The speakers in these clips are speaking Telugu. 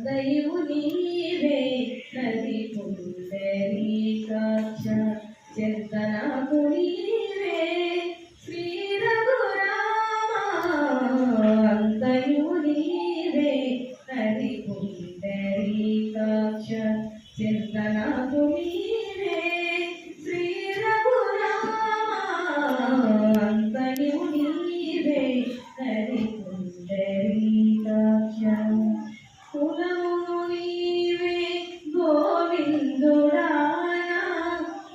అంతయు నీవే నది పుండరీకాక్ష చింతనకు నీవే శ్రీ రఘురామ అంతయు నీవే నది పుండరీకాక్ష చింతనకు నీవే శ్రీ రఘురామ అంతయు నీవే నది పుండరీకాక్ష కులము నీవే గోవిందుడా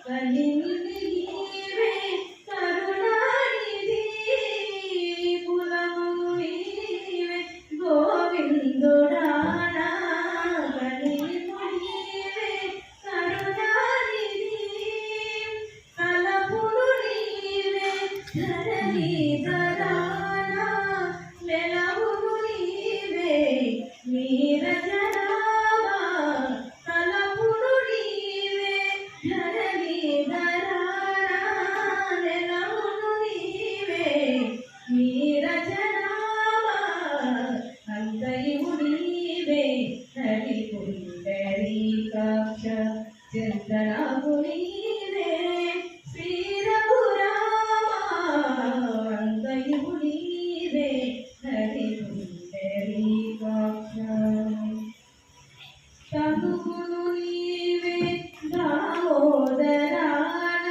కలిమి నీవే కరుణానిధి కులము నీవే గోవిందుడా కలిమి నీవే కరుణానిధి కలపుడు నీవే ధరణి ధరాన వెలవుడు నీవే నీరజనామ కలపుడు నీవే ధరణి ధరాన వెలవుడు నీవే నీరజనామ అంతయు నీవే హరి పుండరీకాక్ష చింతనకు నీవే శ్రీ రఘురామ అంతయు నీవే హరి పుండరీకాక్ష తగును నీవే దామోదరాన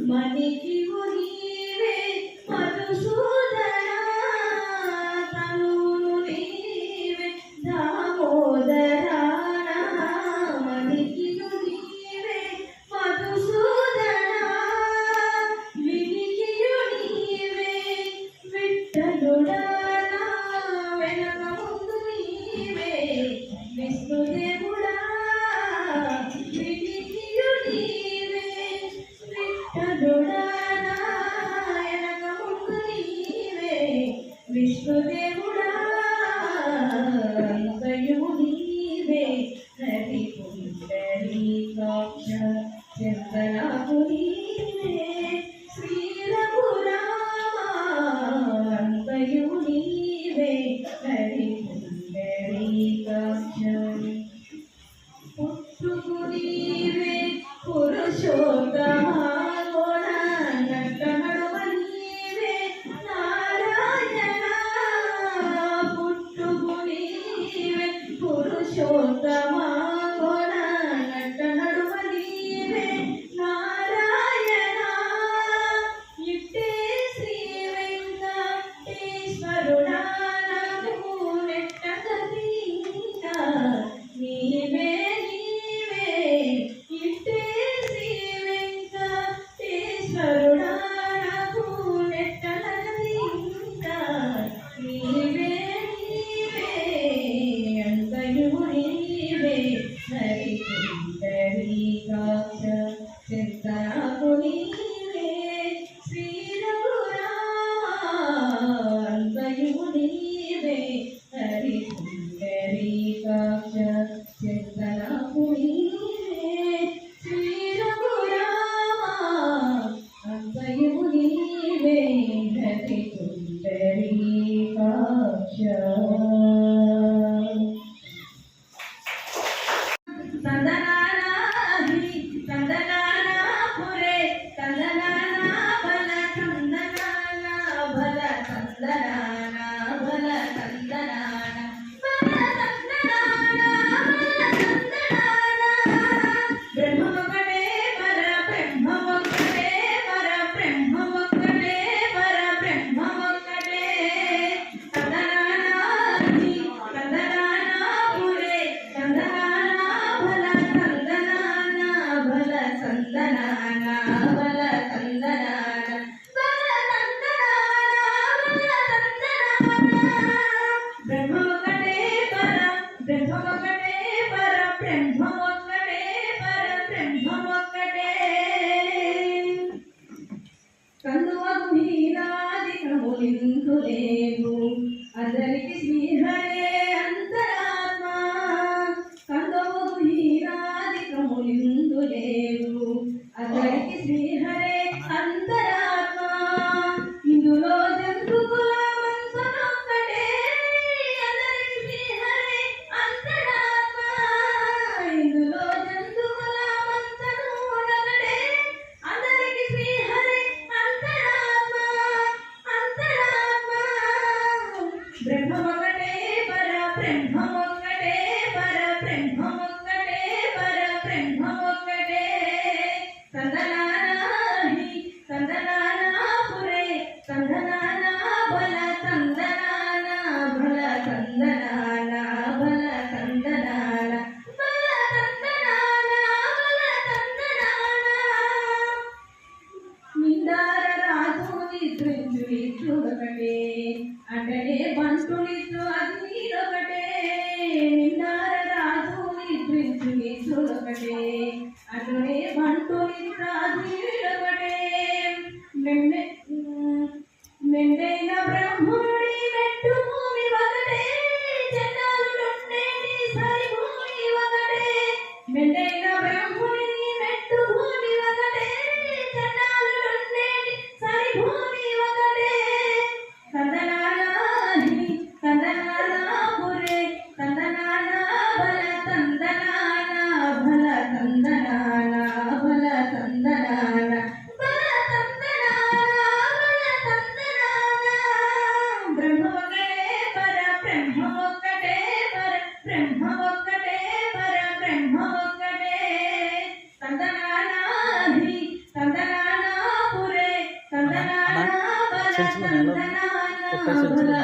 మణికివు నీవే మధుసూదన తగును నీవే దామోదరాన మణికివు నీవే మధుసూదన వినికియు నీవే విఠలుడా వెనక ముందు నీవే విష్ణుదేవుడా వినికియు నీవే విఠలుడా వెనక ముందు నీవే విష్ణుదేవుడా అంతయు నీవే హరి పుండరీకాక్ష చింతనకు నీవే శ్రీ రఘురామ అంతయు నీవే హరి పుండరీకాక్ష పుట్టుకు నీవే పురుషోత్తమ గుణ నటనడుమ నీవే నారాయణ పుట్టుకు నీవే పురుషోత్తమ గుణ నటనడుమ నీవే నారాయణ ఇట్టే శ్రీ వెంకటేశ్వరుడా నాకు నెట్టగదీక నీవే నీవే ఇట్టే శ్రీ వెంకటేశ్వరుడా నాకు నెట్టగదీక నీవే నీవే అంతయు నీవే హరి పుండరీకాక్ష చింతనకు నీవే శ్రీ రఘురామ అంతయు నీవే హరి పుండరీకాక్ష చింతనకు నీవే శ్రీ రఘురామ అంతయు నీవే హరి పుండరీకాక్ష తందనానాహి తందనానా పురే తందనానా బల తందనానా బల తందనానా బల తందనానా బల తందనానా బల తందనానా బ్రహ్మమొక్కటే పర బ్రహ్మమొక్కటే పర బ్రహ్మమొక్కటే పర బ్రహ్మమొక్కటే తందనానాహి తందనానా పురే తందనానా బల తందనానా బల తందనానా బల తందనానా బల తందనానా బల తందనానా బ్రహ్మమొక్కటే పర బ్రహ్మమొక్కటే పర బ్రహ్మమొక్కటే పర బ్రహ్మమొక్కటే కందువకు హీరాదికములిందు లేవు అందరికి శ్రీహరే అంతరాత్మ కందువకు హీరాదికములిందు లేవు అందరికి శ్రీహరే అంతరాత్మ ఇందులో జంతుకుల మనసునొక్కటే అందరికి శ్రీహరే అంతరాత్మ పరబ్రహ్మమొక్కటే పరబ్రహ్మమొక్కటే పరబ్రహ్మమొక్కటే తందనానాహి తందనానా పురే తందనానా బల తందనానా బల తందనానా బల తందనానా బల తందనానా బల తందనానా నిందార రాజు నిద్రించు ఇచ్చుడొకటే అటనే బంటునిచ్చు అగ్నిరొకటే నిందార రాజు నిద్రించు ఇచ్చుడొకటే అటనే బంటునిచ్చు అగ్నిరొకటే మెండైన బ్రహ్ముడి మెట్టు భూమి ఒకటే చండాలుడుండేటి సరి భూమి ఒకటే మెండైన బ్రహ్ముడి మెట్టు భూమి ఒకటే చండాలుడుండేటి సరి భూమి ఒకటే తందనానాహి తందనానా పురే తందనానా బల తందనానా బల తందనానా బల తందనానా బల తందనానా బల తందనానా బ్రహ్మమొక్కటే పరబ్రహ్మమొక్కటే పరబ్రహ్మమొక్కటే తందనానాహి తందనానా పురే తందనానా బల తందనానా బల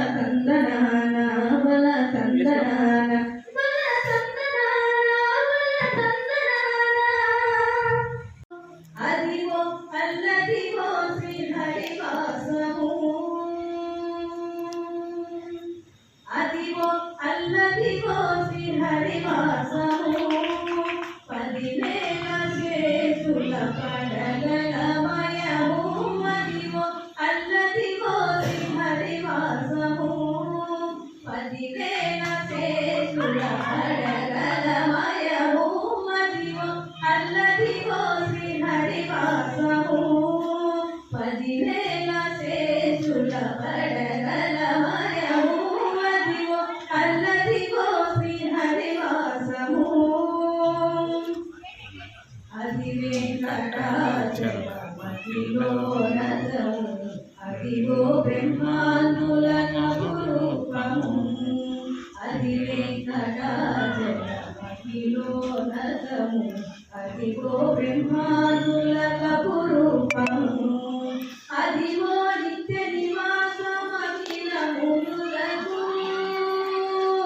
తందనానా బల తందనానా బల తందనానా బల తందనానా అదివో అల్లదివో శ్రీహరివాసము అదివో అల్లదివో శ్రీహరివాసము 10,000 చేతుల పడగలమయము అదివో అల్లదివో శ్రీహరివాసము 10,000 చేతుల పడగలమయము అదివో అల్లదివో శ్రీహరివాసము 10,000 చేతుల పడగలమయము అదివో అల్లదివో శ్రీహరివాసము అది వెంకటాచలమతిలో నతము అదివో బ్రహ్మాండుల రూపము అది వెంకటాచలమతిలో నతము అదివో బ్రహ్మాండుల రూపము అదివో నిత్య నివాసమఖిల మునులకు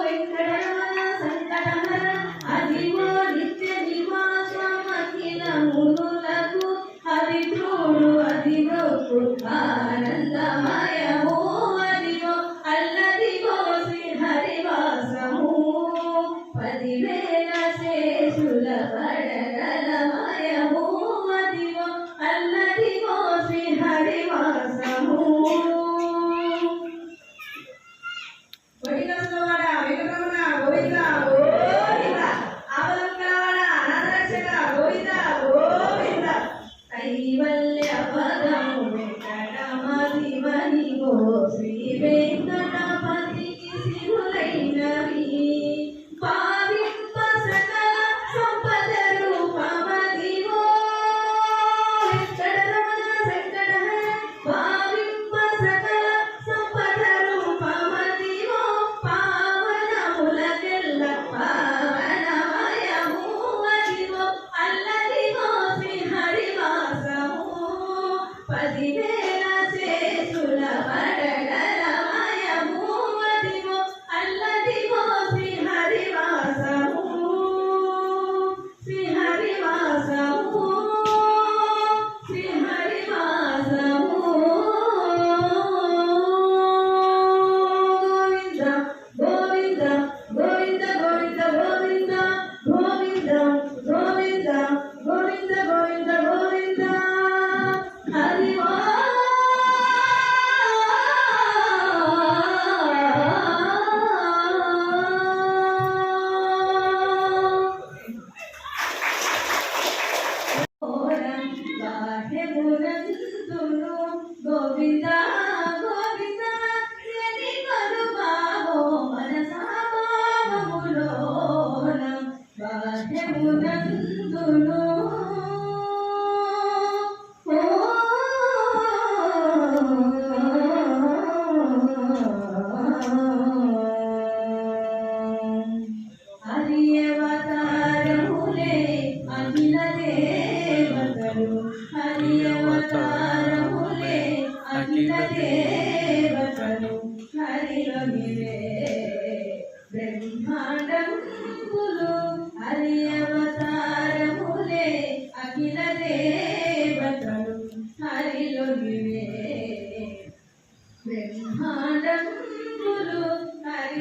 వెంకటరమణ సంకటహర అదివో నిత్య నివాసమఖిల మునులకు హరిద్రుడు అదివో ఆనందమయము అదివో అల్లదివో శ్రీహరివాసము 10,000 శేషుల పడగలమయము అదివో అల్ల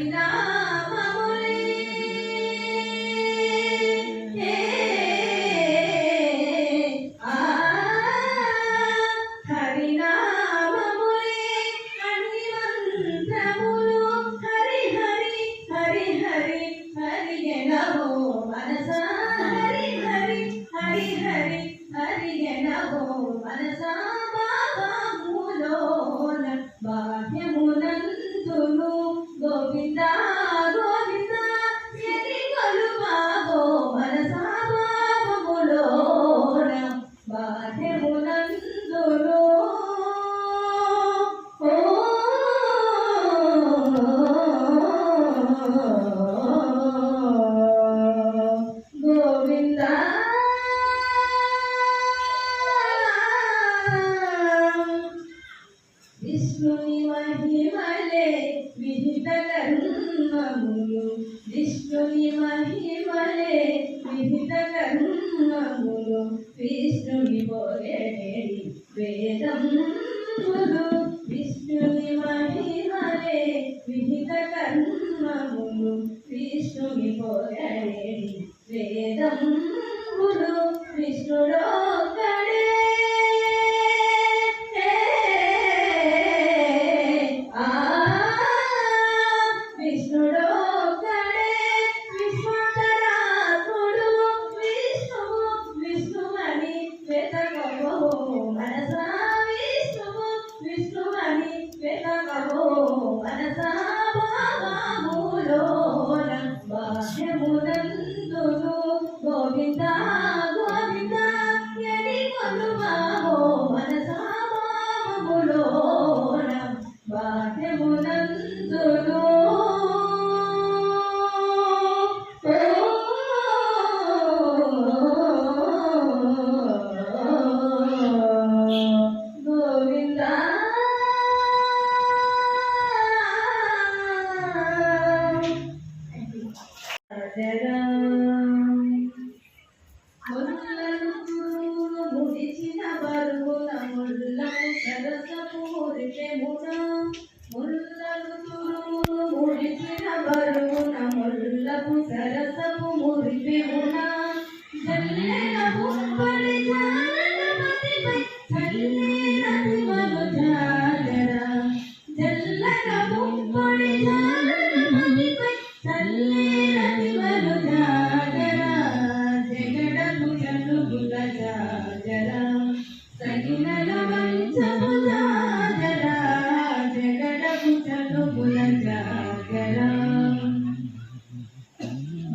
హరినామములే ఆ హరినామములే అన్ని మంత్రములు హరి హరి హరి హరి హరి ఎనవో మనసా హరి హరి హరి హరి హరి ఎనవో మనసా బాహ్యములోన బాహ్యమునందును గోవింద గోవింద ఎది కొలువావో మనసా బాహ్యములోన బాహ్యమునందును ఓ గోవింద విష్ణుని మహిమలే విహిత కర్మములు విష్ణుని మహిమలే విహిత కర్మములు విష్ణుని పొగడేడి వేదములు విష్ణుని మహిమలే విహిత కర్మములు విష్ణుని పొగడేడి వేదములు విష్ణుడొక్కడే విష్ణుడొక్కడే విశ్వంతరాత్ముడు విష్ణువు విష్ణువని వెతకవో మనసా విష్ణువు విష్ణువని వెతకవో మనసా భావములోన బాహ్యమునందును గోవింద గోవింద ఎది కొలువావో మనసా భావములోన బాహ్యమునందును గోవింద ముళ్ళను ముడిచిన బరువున ముళ్ళను సరసపు మురిపెమున ముళ్ళను ముడిచిన బరువున ముళ్ళపు సరసపు మురిపెమున జల్లెల ముప్పడి జానపతిపై చల్లిన శివను జాగర జల్లెల ముప్పడి జానపతిపై చల్లిన శివను జాగర జగడము జనుగుల జాగర సగినల వంచము జాగర జగడము జనుగుల జాగర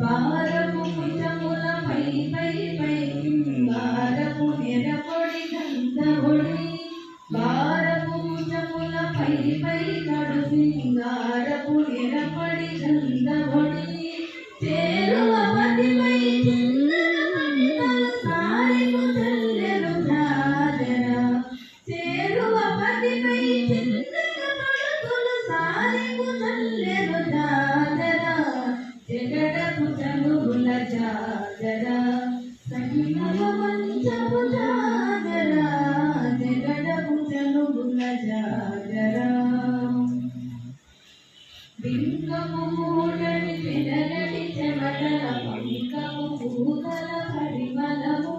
భారపు కుచముల పై పై పై భారపు నెరపొడి గంధముడి భారపు కుచముల పై పై కడు సింగారపు నెరపడి గంధముడి చేరువపతిపై సారికు చల్లెను జాజర చేరువపతిపై పడుతులు సారికు చల్లెను జాజర జగడపు జనుగుల జాజర సహినవ మంచపు జాజర జగడపు జనుగుల జాజర బింకము మూడని పినగటి చెమటల పంకము పూతల పరిమళము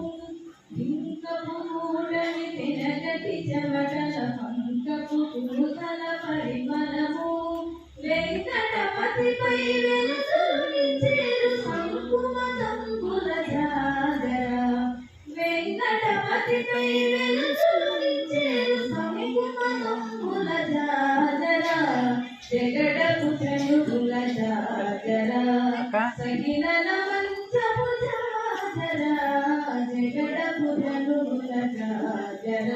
బింకము మూడని పినగటి చెమటల పంకము పూతల పరిమళము వెంకటపతిపై వెలుసునిచేరు సంకుమ తంబుల జాగర వెంకటపతిపై వెలుసునిచేరు సంకుమ తంబుల జాగర జగడపు జనుగుల జాగర సగినల వంచము జాగర జగడపు జనుగుల జాగర